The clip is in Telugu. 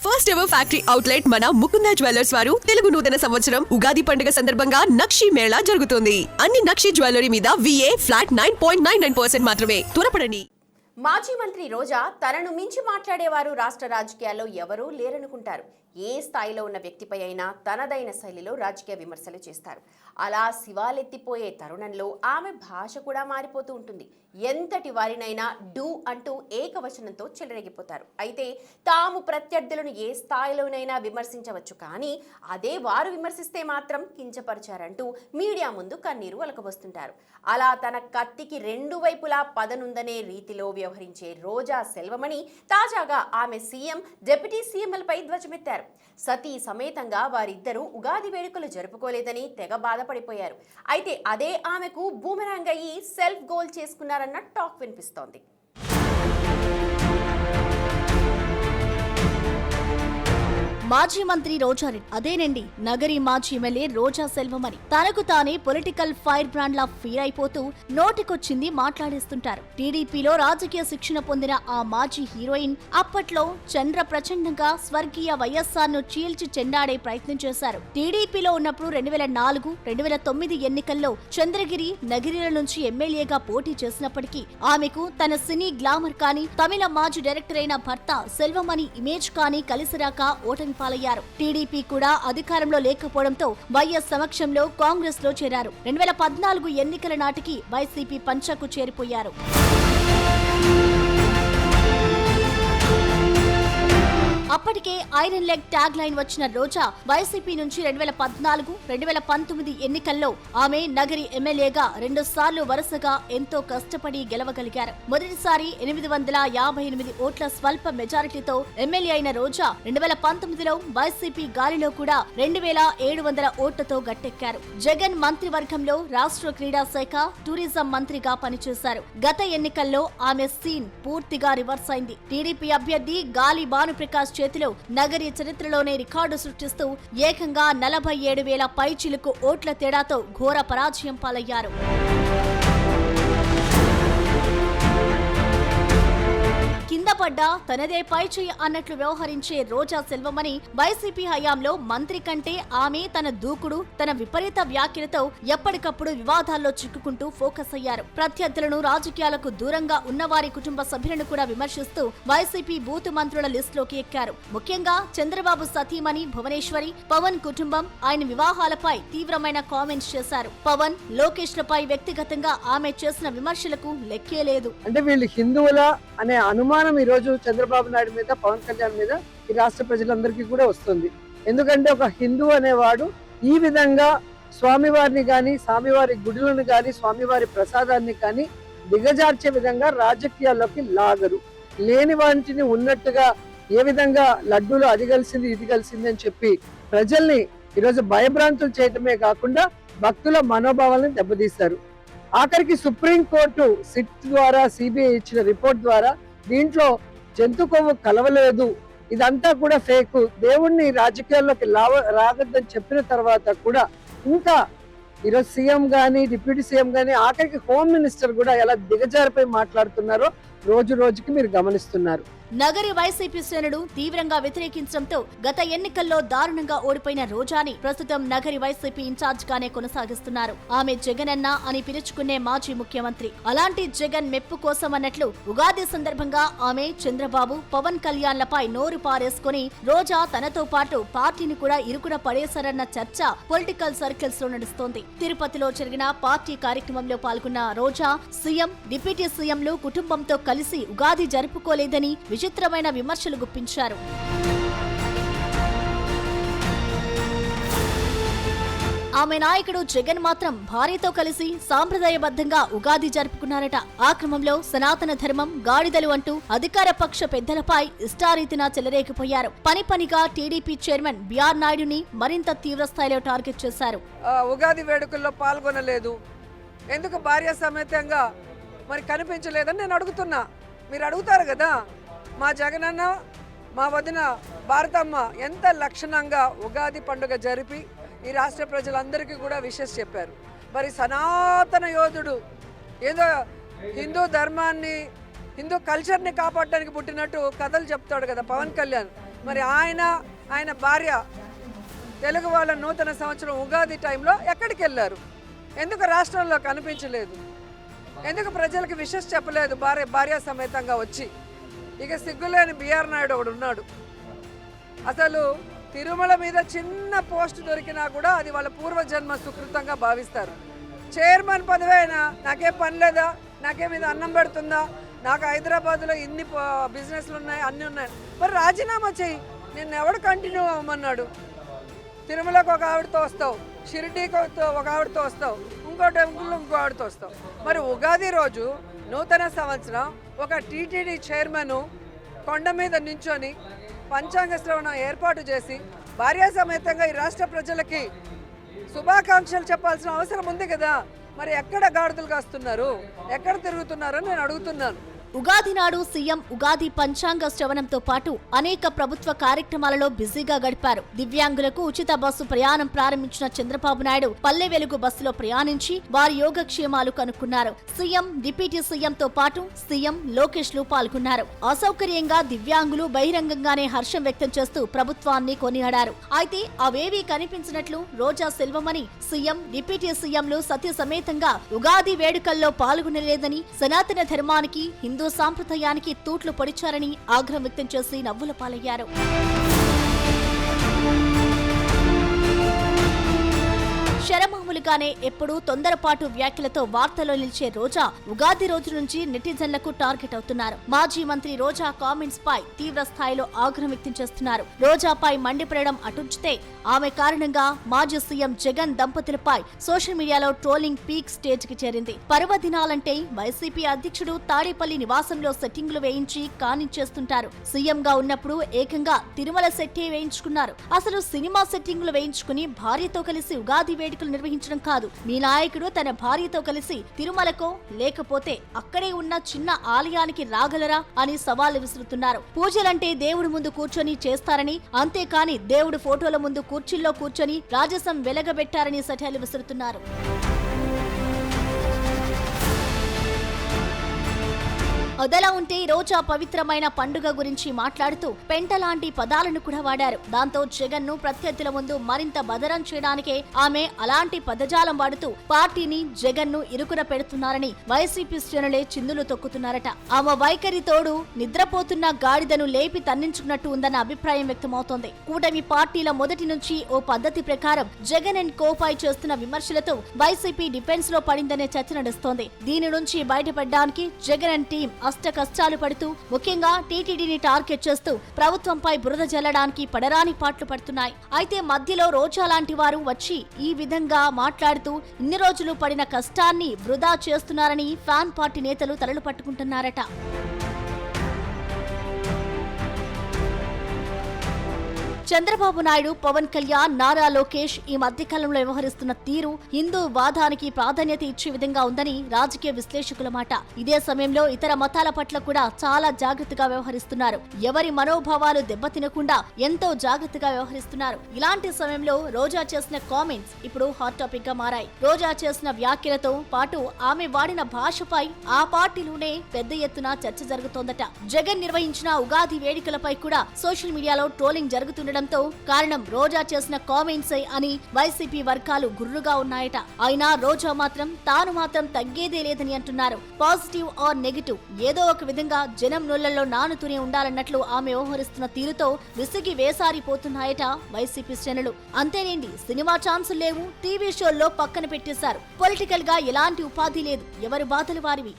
ఫస్ట్ ఎవర్ ఫ్యాక్టరీ అవుట్లెట్ మన ముకుంద జ్యువెలర్స్ వారు తెలుగు నూతన సంవత్సరం ఉగాది పండుగ సందర్భంగా నక్షి మేళా జరుగుతోంది. అన్ని నక్షి జ్యువెలరీ మీద VA ఫ్లాట్ 9.99% మాత్రమే. త్వరపడండి. మాజీ మంత్రి రోజా తనను మించి మాట్లాడేవారు రాష్ట్ర రాజకీయాల్లో ఎవరూ లేరనుకుంటారు. ఏ స్థాయిలో ఉన్న వ్యక్తిపై అయినా తనదైన శైలిలో రాజకీయ విమర్శలు చేస్తారు. అలా శివాలెత్తిపోయే తరుణంలో ఆమె భాష కూడా మారిపోతూ ఉంటుంది. ఎంతటి వారినైనా డూ అంటూ ఏకవచనంతో చెలరేగిపోతారు. అయితే తాము ప్రత్యర్థులను ఏ స్థాయిలోనైనా విమర్శించవచ్చు, కానీ అదే వారు విమర్శిస్తే మాత్రం కించపరిచారంటూ మీడియా ముందు కన్నీరు ఒలకబోస్తుంటారు. అలా తన కత్తికి రెండు వైపులా పదనుందనే రీతిలో వ్యవహరించే రోజా సెల్వమణి తాజాగా ఆమె సీఎం, డిప్యూటీ సీఎంలపై ధ్వజమెత్తారు. సతీ సమేతంగా వారిద్దరూ ఉగాది వేడుకలు జరుపుకోలేదని తెగ బాధపడిపోయారు. అయితే అదే ఆమెకు బూమెరాంగ్ అయ్యి సెల్ఫ్ గోల్ చేసుకున్నారన్న టాక్ వినిపిస్తోంది. మాజీ మంత్రి రోజారెడ్డి అదేనండి నగరి మాజీ ఎమ్మెల్యే రోజా సెల్వమణి తనకు తానే పొలిటికల్ ఫైర్ బ్రాండ్ లా ఫీల్ అయిపోతూ నోటికొచ్చింది మాట్లాడేస్తుంటారు. టీడీపీలో రాజకీయ శిక్షణ పొందిన ఆ మాజీ హీరోయిన్ అప్పట్లో చంద్ర ప్రచండంగా స్వర్గీయ వైఎస్ఆర్ ను చీల్చి చెండాడే ప్రయత్నం చేశారు. టీడీపీలో ఉన్నప్పుడు 2004, 2009 ఎన్నికల్లో చంద్రగిరి, నగిరిల నుంచి ఎమ్మెల్యేగా పోటీ చేసినప్పటికీ ఆమెకు తన సినీ గ్లామర్ కానీ, తమిళ మాజీ డైరెక్టర్ అయిన భర్త సెల్వమణి ఇమేజ్ కానీ కలిసిరాక ఓటమి పాలయ్యారు. టీడీపీ కూడా అధికారంలో లేకపోవడంతో వైఎస్ సమక్షంలో కాంగ్రెస్ లో చేరారు. 2014 ఎన్నికల నాటికి వైసీపీ పంచకు చేరిపోయారు. అప్పటికే ఐరన్ లెగ్ ట్యాగ్ లైన్ వచ్చిన రోజా వైసీపీ నుంచి 2014, 2019 ఎన్నికల్లో ఆమె నగరి ఎమ్మెల్యేగా 2 సార్లు వరుసగా ఎంతో కష్టపడి గెలవగలిగారు. మొదటిసారి 858 ఓట్ల స్వల్ప మెజారిటీతో ఎమ్మెల్యే అయిన రోజా 2019లో వైసీపీ గాలిలో కూడా 2700 ఓట్లతో గట్టెక్కారు. జగన్ మంత్రివర్గంలో రాష్ట్ర క్రీడా శాఖ, టూరిజం మంత్రిగా పనిచేశారు. గత ఎన్నికల్లో ఆమె సీన్ పూర్తిగా రివర్స్ అయింది. టీడీపీ అభ్యర్థి గాలి భానుప్రకాష్ చేతిలో నగరి చరిత్రలోనే రికార్డు సృష్టిస్తూ ఏకంగా 47,000 పైచిలుకు ఓట్ల తేడాతో ఘోర పరాజయం పాలయ్యారు. కింద పడ్డా తనదే పై చెయ్యి అన్నట్లు వ్యవహరించే రోజా సెల్వమణి వైసీపీ హయాంలో మంత్రి కంటే ఆమె తన దూకుడు, తన విపరీత వ్యాఖ్యలతో ఎప్పటికప్పుడు వివాదాల్లో చిక్కుకుంటూ ఫోకస్ అయ్యారు. ప్రత్యర్థులను, రాజకీయాలకు దూరంగా ఉన్నవారి కుటుంబ సభ్యులను కూడా విమర్శిస్తూ వైసీపీ బూతు మంత్రుల లిస్టులోకి ఎక్కారు. ముఖ్యంగా చంద్రబాబు సతీమణి భువనేశ్వరి, పవన్ కుటుంబం, ఆయన వివాహాలపై తీవ్రమైన కామెంట్స్ చేశారు. పవన్, లోకేష్ లపై వ్యక్తిగతంగా ఆమె చేసిన విమర్శలకు లెక్కే లేదు. అంటే వీళ్ళు హిందువుల అనే అనుమానం ఈ రోజు చంద్రబాబు నాయుడు మీద, పవన్ కళ్యాణ్ మీద ఈ రాష్ట్ర ప్రజలందరికీ కూడా వస్తుంది. ఎందుకంటే ఒక హిందూ అనేవాడు ఈ విధంగా స్వామివారిని గాని, స్వామివారి గుడులను గాని, స్వామివారి ప్రసాదాన్ని కానీ దిగజార్చే విధంగా రాజకీయాల్లోకి లాగరు. లేని వాటిని ఉన్నట్టుగా ఏ విధంగా లడ్డూలు అది కలిసింది ఇది కలిసింది అని చెప్పి ప్రజల్ని ఈరోజు భయభ్రాంతులు చేయటమే కాకుండా భక్తుల మనోభావాలను దెబ్బతీస్తారు. ఆఖరికి సుప్రీంకోర్టు సిట్ ద్వారా, సిబిఐ ఇచ్చిన రిపోర్ట్ ద్వారా దీంట్లో జంతు కొవ్వు కలవలేదు, ఇదంతా కూడా ఫేక్, దేవుణ్ణి రాజకీయాల్లోకి రాగద్దని చెప్పిన తర్వాత కూడా ఇంకా ఈరోజు సీఎం గానీ, డిప్యూటీ సీఎం గానీ, ఆఖరికి హోమ్ మినిస్టర్ కూడా ఎలా దిగజారిపోయి మాట్లాడుతున్నారో రోజు రోజుకి మీరు గమనిస్తున్నారు. నగరి వైసీపీ శ్రేణులు తీవ్రంగా వ్యతిరేకించడంతో గత ఎన్నికల్లో దారుణంగా ఓడిపోయిన రోజాని ప్రస్తుతం నగరి వైసీపీ ఇన్ఛార్జ్ గానే కొనసాగిస్తున్నారు. ఆమె జగనన్న అని పిలుచుకునే మాజీ ముఖ్యమంత్రి. అలాంటి జగన్ మెప్పు కోసం అన్నట్లు ఉగాది సందర్భంగా ఆమె చంద్రబాబు, పవన్ కళ్యాణ్లపై నోరు పారేసుకుని రోజా తనతో పాటు పార్టీని కూడా ఇరుకున పడేశారన్న చర్చ పొలిటికల్ సర్కిల్స్ లో నడుస్తోంది. తిరుపతిలో జరిగిన పార్టీ కార్యక్రమంలో పాల్గొన్న రోజా సీఎం, డిప్యూటీ సీఎంలు కుటుంబంతో కలిసి ఉగాది జరుపుకోలేదని విచిత్రమైన విమర్శలు గుప్పించారు. ఆమె నాయకుడు జగన్ మాత్రం భార్యతో కలిసి సాంప్రదాయబద్ధంగా ఉగాది జరుపుకున్నారట. ఆ క్రమంలో సనాతన ధర్మం, గాడిదలు అంటూ అధికార పక్ష పెద్దలపై ఇష్టారీతిన చెలరేగిపోయారు. పనిగా టీడీపీ చైర్మన్ బిఆర్ నాయుడుని మరింత తీవ్ర స్థాయిలో టార్గెట్ చేశారు. ఉగాది వేడుకల్లో పాల్గొనలేదు, ఎందుకు భార్య సమేతంగా మరి కనిపించలేదని నేను అడుగుతున్నా. మీరు అడుగుతారు కదా, మా జగనన్న, మా వదిన భారతమ్మ ఎంత లక్షణంగా ఉగాది పండుగ జరిపి ఈ రాష్ట్ర ప్రజలందరికీ కూడా విషెస్ చెప్పారు. మరి సనాతన యోధుడు ఏదో హిందూ ధర్మాన్ని, హిందూ కల్చర్ని కాపాడడానికి పుట్టినట్టు కథలు చెప్తాడు కదా పవన్ కళ్యాణ్. మరి ఆయన భార్య తెలుగు వాళ్ళ నూతన సంవత్సరం ఉగాది టైంలో ఎక్కడికి వెళ్ళారు? ఎందుకు రాష్ట్రంలో కనిపించలేదు? ఎందుకు ప్రజలకు విషెస్ చెప్పలేదు భార్య సమేతంగా వచ్చి? ఇక సిగ్గులేని బిఆర్ నాయుడు ఒకడు ఉన్నాడు. అసలు తిరుమల మీద చిన్న పోస్ట్ దొరికినా కూడా అది వాళ్ళ పూర్వజన్మ సుకృతంగా భావిస్తారు. చైర్మన్ పదవి అయినా నాకేం పని లేదా, నాకేం ఇది అన్నం పెడుతుందా, నాకు హైదరాబాద్లో ఇన్ని బిజినెస్లు ఉన్నాయి, అన్నీ ఉన్నాయి, మరి రాజీనామా చేయి, నిన్ను ఎవడు కంటిన్యూ అవ్వమన్నాడు? తిరుమలకు ఒక ఆవిడతో వస్తావు, షిరిడీకి ఒక ఆవిడతో వస్తావు, ఇంకో టెంపుల్లో ఇంకో ఆవిడతో వస్తావు. మరి ఉగాది రోజు నూతన సంవత్సరం ఒక టీటీడీ చైర్మన్ కొండ మీద నించొని పంచాంగ శ్రవణం ఏర్పాటు చేసి భార్యా సమేతంగా ఈ రాష్ట్ర ప్రజలకి శుభాకాంక్షలు చెప్పాల్సిన అవసరం ఉంది కదా. మరి ఎక్కడ గాడిదలు కాస్తున్నారు, ఎక్కడ తిరుగుతున్నారో నేను అడుగుతున్నాను. ఉగాది నాడు సీఎం ఉగాది పంచాంగ శ్రవణంతో పాటు అనేక ప్రభుత్వ కార్యక్రమాలలో బిజీగా గడిపారు. దివ్యాంగులకు ఉచిత బస్సు ప్రయాణం ప్రారంభించిన చంద్రబాబు నాయుడు పల్లె వెలుగు బస్సులో ప్రయాణించి వారి యోగక్షేమాలు కనుక్కున్నారు. సీఎం, డిప్యూటీ సీఎంతో పాటు సీఎం లోకేష్ లు పాల్గొన్నారు. అసౌకర్యంగా దివ్యాంగులు బహిరంగంగానే హర్షం వ్యక్తం చేస్తూ ప్రభుత్వాన్ని కొనియాడారు. అయితే అవేవీ కనిపించినట్లు రోజా సెల్వమని సీఎం, డిప్యూటీ సీఎంలు సత్య సమేతంగా ఉగాది వేడుకల్లో పాల్గొనలేదని, సనాతన ధర్మానికి, హిందూ సాంప్రదాయానికి తూట్లు పొడిచారని ఆగ్రహం వ్యక్తం చేసి నవ్వుల పాలయ్యారు. శరమామూలుగానే ఎప్పుడూ తొందరపాటు వ్యాఖ్యలతో వార్తల్లో నిలిచే రోజా ఉగాది రోజు నుంచి నెటిజన్లకు టార్గెట్ అవుతున్నారు. మాజీ మంత్రి రోజా కామెంట్స్ పై తీవ్ర స్థాయిలో ఆగ్రహం వ్యక్తం చేస్తున్నారు. రోజాపై మండిపడడం అటుంచితే ఆమె కారణంగా మాజీ సీఎం జగన్ దంపతులపై సోషల్ మీడియాలో ట్రోలింగ్ పీక్ స్టేజ్ కి చేరింది. పర్వదినాలంటే వైసీపీ అధ్యక్షుడు తాడేపల్లి నివాసంలో సెట్టింగులు వేయించి కానిచ్చేస్తుంటారు. సీఎంగా ఉన్నప్పుడు ఏకంగా తిరుమల సెట్టే వేయించుకున్నారు. అసలు సినిమా సెట్టింగులు వేయించుకుని భార్యతో కలిసి ఉగాది వేడుకలు నిర్వహించడం కాదు, మీ నాయకుడు తన భార్యతో కలిసి తిరుమలకో లేకపోతే అక్కడే ఉన్న చిన్న ఆలయానికి రాగలరా అని సవాళ్లు విసురుతున్నారు. పూజలంటే దేవుడి ముందు కూర్చొని చేస్తారని, అంతేకాని దేవుడి ఫోటోల ముందు కుర్చీల్లో కూర్చొని రాజసం వెలగబెట్టారని సెటైర్లు విసురుతున్నారు. అదలా ఉంటే రోజా పవిత్రమైన పండుగ గురించి మాట్లాడుతూ పెంటలాంటి పదాలను కూడా వాడారు. దాంతో జగన్ ను ప్రత్యర్థుల ముందు మరింత బదరం చేయడానికే ఆమె అలాంటి పదజాలం వాడుతూ పార్టీని, జగన్ ను ఇరుకున పెడుతున్నారని వైసీపీ శ్రేణులే చిందులు తొక్కుతున్నారట. ఆమె వైఖరి తోడు నిద్రపోతున్న గాడిదను లేపి తన్నించుకున్నట్టు ఉందన్న అభిప్రాయం వ్యక్తమవుతోంది. కూటమి పార్టీల మొదటి నుంచి ఓ పద్ధతి ప్రకారం జగన్ అండ్ కోపై చేస్తున్న విమర్శలతో వైసీపీ డిఫెన్స్ లో పడిందనే చర్చ నడుస్తోంది. దీని నుంచి బయటపడడానికి జగన్ అండ్ టీం అష్ట కష్టాలు పడుతూ ముఖ్యంగా టీటీడీని టార్గెట్ చేస్తూ ప్రభుత్వంపై బురద జల్లడానికి పడరాని పాట్లు పడుతున్నాయి. అయితే మధ్యలో రోజా లాంటి వారు వచ్చి ఈ విధంగా మాట్లాడుతూ ఇన్ని రోజులు పడిన కష్టాన్ని వృధా చేస్తున్నారని ఫ్యాన్ పార్టీ నేతలు తలలు పట్టుకుంటున్నారట. చంద్రబాబు నాయుడు, పవన్ కళ్యాణ్, నారా లోకేష్ ఈ మధ్యకాలంలో వ్యవహరిస్తున్న తీరు హిందూ వాదానికి ప్రాధాన్యత ఇచ్చే విధంగా ఉందని రాజకీయ విశ్లేషకుల మాట. ఇదే సమయంలో ఇతర మతాల పట్ల కూడా చాలా జాగ్రత్తగా వ్యవహరిస్తున్నారు. ఎవరి మనోభావాలు దెబ్బతినకుండా ఎంతో జాగ్రత్తగా వ్యవహరిస్తున్నారు. ఇలాంటి సమయంలో రోజా చేసిన కామెంట్స్ ఇప్పుడు హాట్ టాపిక్ గా మారాయి. రోజా చేసిన వ్యాఖ్యలతో పాటు ఆమె వాడిన భాషపై ఆ పార్టీలోనే పెద్ద ఎత్తున చర్చ జరుగుతోందట. జగన్ నిర్వహించిన ఉగాది వేడుకలపై కూడా సోషల్ మీడియాలో ట్రోలింగ్ జరుగుతుండడం కారణం రోజా చేసిన కామెంట్స్ అని వైసీపీ వర్గాలు గుర్రుగా ఉన్నాయట. అయినా రోజా తాను మాత్రం తగ్గేదే లేదని అంటున్నారు. పాజిటివ్ ఆర్ నెగటివ్ ఏదో ఒక విధంగా జనం నోళ్లలో నానుతూనే ఉండాలన్నట్లు ఆమె వ్యవహరిస్తున్న తీరుతో విసిగి వేసారిపోతున్నాయట వైసీపీ శ్రేణులు. అంతేనేండి, సినిమా ఛాన్సులు లేవు, టీవీ షోల్లో పక్కన పెట్టేశారు. పొలిటికల్ గా ఎలాంటి ఉపాధి లేదు, ఎవరి బాధలు వారివి.